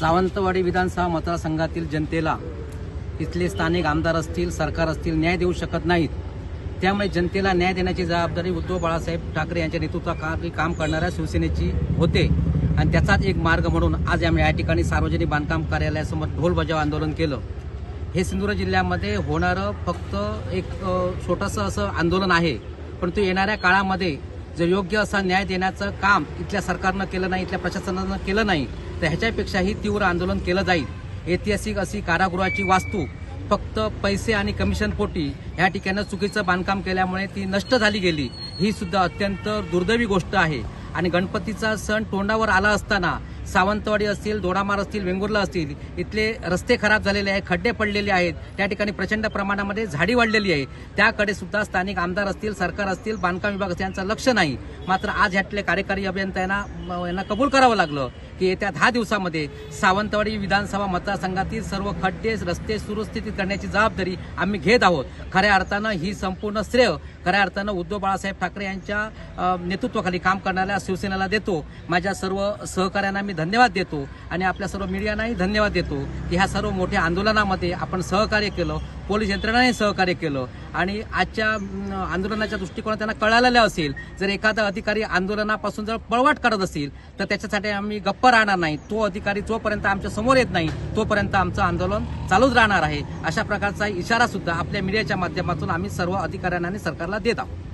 सावंतवाडी विधानसभा मतदारसंघातील जनतेला इथले स्थानिक आमदार असतील, सरकार असतील न्याय देऊ शकत नाहीत। त्यामुळे जनतेला न्याय देण्याची जबाबदारी उद्धव बाळासाहेब ठाकरे यांच्या नेतृत्वाखाली काम करणाऱ्या शिवसेनेची होते आणि त्याचाच एक मार्ग म्हणून आज आम्ही या ठिकाणी सार्वजनिक बांधकाम कार्यालयासमोर ढोल बजाव आंदोलन केलं। हे सिंधुदुर्ग जिल्ह्यामध्ये होणारं फक्त एक छोटंसं असं आंदोलन आहे, परंतु येणाऱ्या काळामध्ये जर योग्य असा न्याय देण्याचं काम इथल्या सरकारनं केलं नाही, इथल्या प्रशासनानं केलं नाही, तर ह्याच्यापेक्षाही तीव्र आंदोलन केलं जाईल। ऐतिहासिक अशी कारागृहाची वास्तू फक्त पैसे आणि कमिशन पोटी ह्या ठिकाणी चुकीचं बांधकाम केल्यामुळे ती नष्ट झाली गेली, ही सुद्धा अत्यंत दुर्दैवी गोष्ट आहे। आणि गणपतीचा सण तोंडावर आला असताना सावंतवाडी असतील, दोडामार असतील, वेंगुर्ला असतील, इथले रस्ते खराब झालेले आहेत, खड्डे पडलेले आहेत, त्या ठिकाणी प्रचंड प्रमाणामध्ये झाडी वाढलेली आहे, त्याकडे सुद्धा स्थानिक आमदार असतील, सरकार असतील, बांधकाम विभाग असतील यांचं लक्ष नाही। मात्र आज ह्यातले कार्यकारी अभियंता यांना कबूल करावं लागलं की येत्या 10 दिवसामध्ये सावंतवाडी विधानसभा मतदारसंघातील सर्व खड्डे रस्ते सुस्थितीत करण्याची जबाबदारी आम्ही घेत आहोत। खऱ्या अर्थानं ही संपूर्ण श्रेय खऱ्या अर्थानं उद्धव बाळासाहेब ठाकरे यांच्या नेतृत्वाखाली काम करणाऱ्या शिवसेनेला देतो। माझ्या सर्व सहकाऱ्यांना मी धन्यवाद देतो आणि आपल्या सर्व मीडियांनाही धन्यवाद देतो की ह्या सर्व मोठ्या आंदोलनामध्ये आपण सहकार्य केलं, पोलीस यंत्रणाने सहकार्य केलं आणि आजच्या आंदोलनाच्या दृष्टिकोनात त्यांना कळालेलं असेल, जर एखादा अधिकारी आंदोलनापासून जर पळवाट करत असेल तर त्याच्यासाठी आम्ही गप्प राहणार नाही। तो अधिकारी जोपर्यंत आमच्या समोर येत नाही तोपर्यंत आमचं आंदोलन चालूच राहणार आहे। अशा प्रकारचा इशारा सुद्धा आपल्या मीडियाच्या माध्यमातून आम्ही सर्व अधिकाऱ्यांना आणि सरकारला देत आहोत।